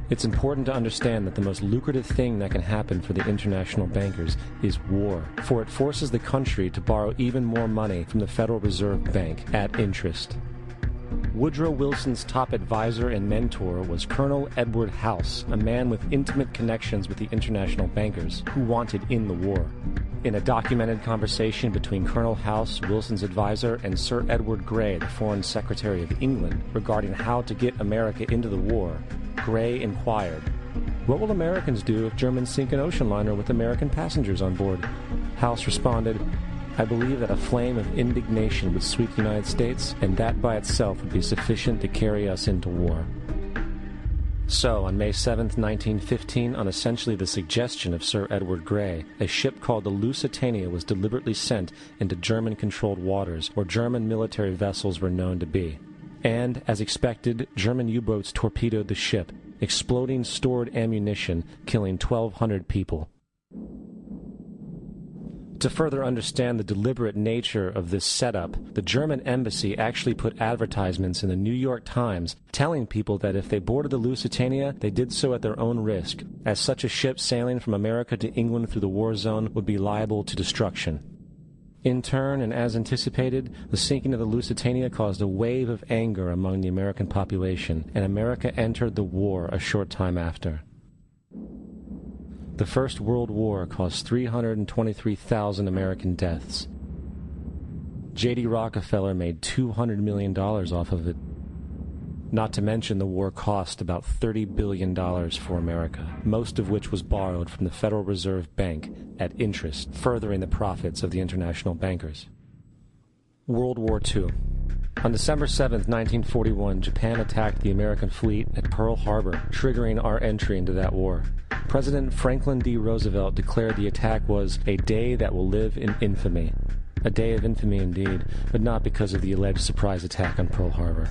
It's important to understand that the most lucrative thing that can happen for the international bankers is war, for it forces the country to borrow even more money from the Federal Reserve Bank at interest. Woodrow Wilson's top advisor and mentor was Colonel Edward House, a man with intimate connections with the international bankers who wanted in the war. In a documented conversation between Colonel House, Wilson's advisor, and Sir Edward Grey, the Foreign Secretary of England, regarding how to get America into the war, Grey inquired, "What will Americans do if Germans sink an ocean liner with American passengers on board?" House responded, "I believe that a flame of indignation would sweep the United States, and that by itself would be sufficient to carry us into war." So, on May 7, 1915, on essentially the suggestion of Sir Edward Grey, a ship called the Lusitania was deliberately sent into German-controlled waters where German military vessels were known to be. And, as expected, German U-boats torpedoed the ship, exploding stored ammunition, killing 1,200 people. To further understand the deliberate nature of this setup, the German embassy actually put advertisements in the New York Times telling people that if they boarded the Lusitania, they did so at their own risk, as such a ship sailing from America to England through the war zone would be liable to destruction. In turn, and as anticipated, the sinking of the Lusitania caused a wave of anger among the American population, and America entered the war a short time after. The First World War caused 323,000 American deaths. J.D. Rockefeller made $200 million off of it. Not to mention the war cost about $30 billion for America, most of which was borrowed from the Federal Reserve Bank at interest, furthering the profits of the international bankers. World War II. On December 7, 1941, Japan attacked the American fleet at Pearl Harbor, triggering our entry into that war. President Franklin D. Roosevelt declared the attack was a day that will live in infamy. A day of infamy indeed, but not because of the alleged surprise attack on Pearl Harbor.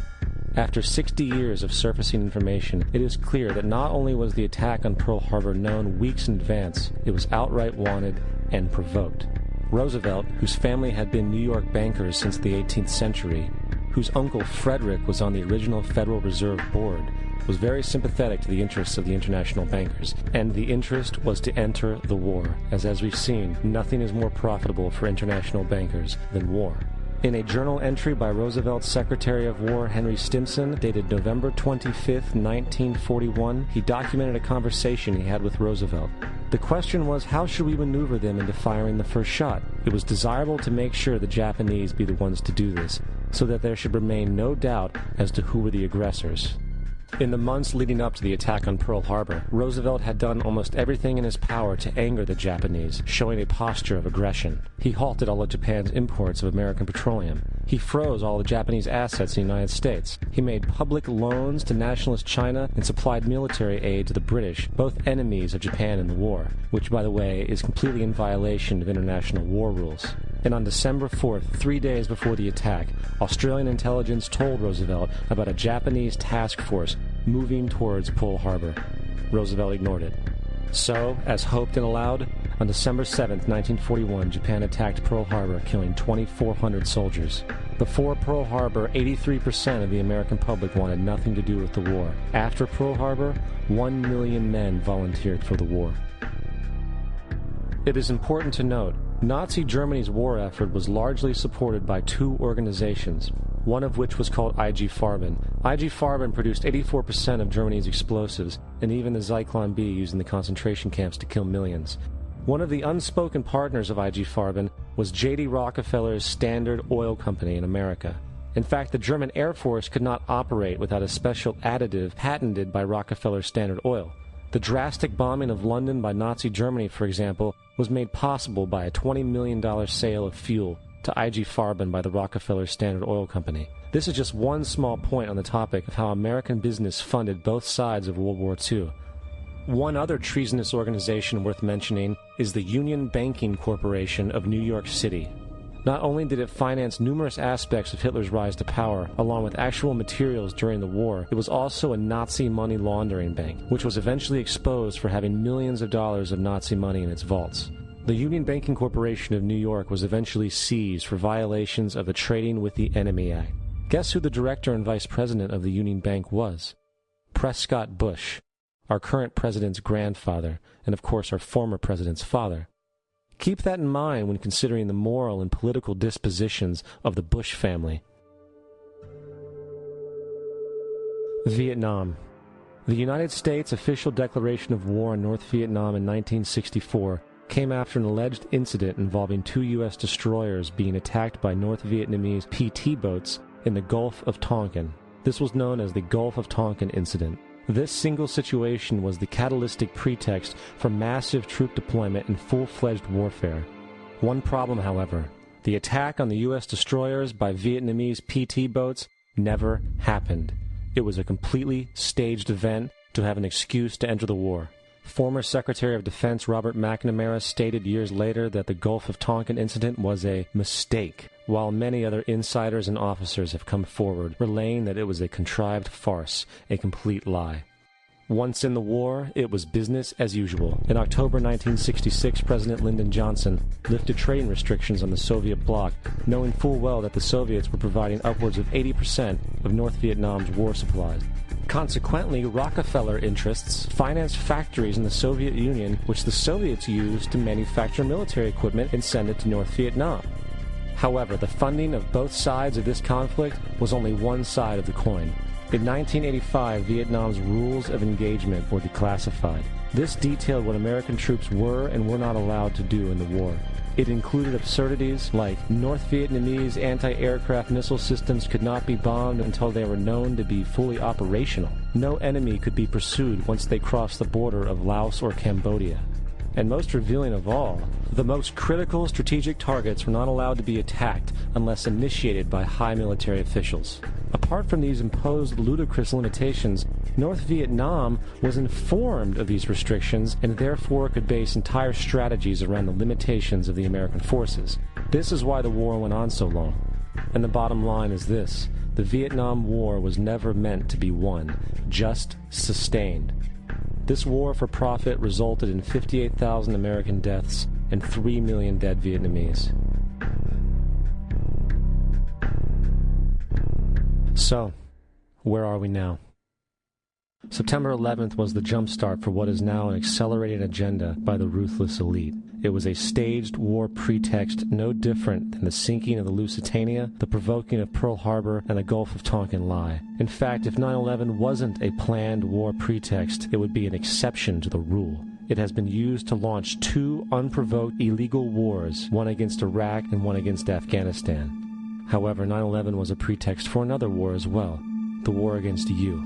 After 60 years of surfacing information, it is clear that not only was the attack on Pearl Harbor known weeks in advance, it was outright wanted and provoked. Roosevelt, whose family had been New York bankers since the 18th century, whose uncle Frederick was on the original Federal Reserve Board, was very sympathetic to the interests of the international bankers, and the interest was to enter the war, as we've seen, nothing is more profitable for international bankers than war. In a journal entry by Roosevelt's Secretary of War Henry Stimson, dated November 25, 1941, he documented a conversation he had with Roosevelt. The question was, how should we maneuver them into firing the first shot? It was desirable to make sure the Japanese be the ones to do this, so that there should remain no doubt as to who were the aggressors. In the months leading up to the attack on Pearl Harbor, Roosevelt had done almost everything in his power to anger the Japanese, showing a posture of aggression. He halted all of Japan's imports of American petroleum. He froze all the Japanese assets in the United States. He made public loans to nationalist China and supplied military aid to the British, both enemies of Japan in the war, which, by the way, is completely in violation of international war rules. And on December 4th, 3 days before the attack, Australian intelligence told Roosevelt about a Japanese task force moving towards Pearl Harbor. Roosevelt ignored it. So, as hoped and allowed, on December 7th, 1941, Japan attacked Pearl Harbor, killing 2,400 soldiers. Before Pearl Harbor, 83% of the American public wanted nothing to do with the war. After Pearl Harbor, 1 million men volunteered for the war. It is important to note, Nazi Germany's war effort was largely supported by two organizations, one of which was called IG Farben. IG Farben produced 84% of Germany's explosives, and even the Zyklon B used in the concentration camps to kill millions. One of the unspoken partners of IG Farben was J.D. Rockefeller's Standard Oil Company in America. In fact, the German Air Force could not operate without a special additive patented by Rockefeller's Standard Oil. The drastic bombing of London by Nazi Germany, for example, was made possible by a $20 million sale of fuel to IG Farben by the Rockefeller Standard Oil Company. This is just one small point on the topic of how American business funded both sides of World War II. One other treasonous organization worth mentioning is the Union Banking Corporation of New York City. Not only did it finance numerous aspects of Hitler's rise to power, along with actual materials during the war, it was also a Nazi money laundering bank, which was eventually exposed for having millions of dollars of Nazi money in its vaults. The Union Banking Corporation of New York was eventually seized for violations of the Trading with the Enemy Act. Guess who the director and vice president of the Union Bank was? Prescott Bush. our current president's grandfather, and of course our former president's father. Keep that in mind when considering the moral and political dispositions of the Bush family. Vietnam. The United States' official declaration of war on North Vietnam in 1964 came after an alleged incident involving 2 U.S. destroyers being attacked by North Vietnamese PT boats in the Gulf of Tonkin. This was known as the Gulf of Tonkin incident. This single situation was the catalytic pretext for massive troop deployment and full-fledged warfare. One problem, however: the attack on the U.S. destroyers by Vietnamese PT boats never happened. It was a completely staged event to have an excuse to enter the war. Former Secretary of Defense Robert McNamara stated years later that the Gulf of Tonkin incident was a mistake, while many other insiders and officers have come forward, relaying that it was a contrived farce, a complete lie. Once in the war, it was business as usual. In October 1966, President Lyndon Johnson lifted trading restrictions on the Soviet bloc, knowing full well that the Soviets were providing upwards of 80% of North Vietnam's war supplies. Consequently, Rockefeller interests financed factories in the Soviet Union, which the Soviets used to manufacture military equipment and send it to North Vietnam. However, the funding of both sides of this conflict was only one side of the coin. In 1985, Vietnam's rules of engagement were declassified. This detailed what American troops were and were not allowed to do in the war. It included absurdities like North Vietnamese anti-aircraft missile systems could not be bombed until they were known to be fully operational. No enemy could be pursued once they crossed the border of Laos or Cambodia. And most revealing of all, the most critical strategic targets were not allowed to be attacked unless initiated by high military officials. Apart from these imposed ludicrous limitations, North Vietnam was informed of these restrictions and therefore could base entire strategies around the limitations of the American forces. This is why the war went on so long. And the bottom line is this: the Vietnam War was never meant to be won, just sustained. This war for profit resulted in 58,000 American deaths and 3 million dead Vietnamese. So, where are we now? September 11th was the jumpstart for what is now an accelerated agenda by the ruthless elite. It was a staged war pretext no different than the sinking of the Lusitania, the provoking of Pearl Harbor, and the Gulf of Tonkin lie. In fact, if 9/11 wasn't a planned war pretext, it would be an exception to the rule. It has been used to launch 2 unprovoked illegal wars, one against Iraq and one against Afghanistan. However, 9/11 was a pretext for another war as well, the war against you.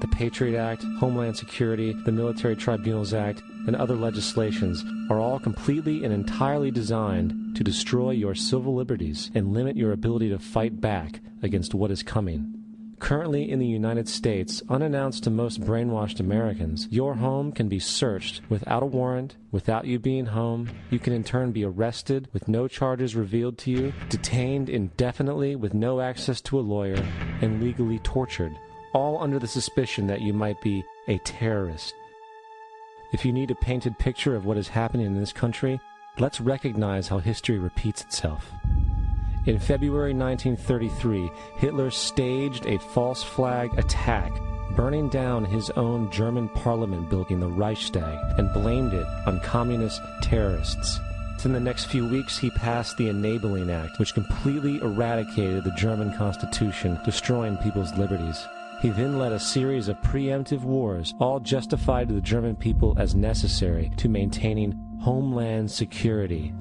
The Patriot Act, Homeland Security, the Military Tribunals Act, and other legislations are all completely and entirely designed to destroy your civil liberties and limit your ability to fight back against what is coming. Currently in the United States, unannounced to most brainwashed Americans, your home can be searched without a warrant, without you being home. You can in turn be arrested with no charges revealed to you, detained indefinitely with no access to a lawyer, and legally tortured, all under the suspicion that you might be a terrorist. If you need a painted picture of what is happening in this country, let's recognize how history repeats itself. In February 1933, Hitler staged a false flag attack, burning down his own German parliament building, the Reichstag, and blamed it on communist terrorists. In the next few weeks, he passed the Enabling Act, which completely eradicated the German Constitution, destroying people's liberties. He then led a series of preemptive wars, all justified to the German people as necessary to maintaining homeland security.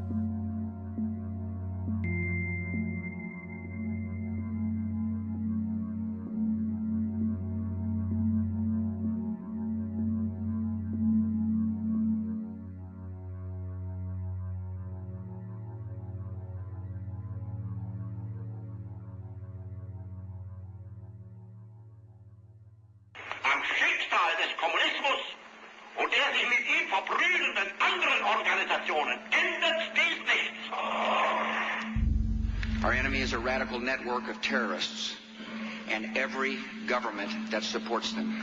Our enemy is a radical network of terrorists and every government that supports them.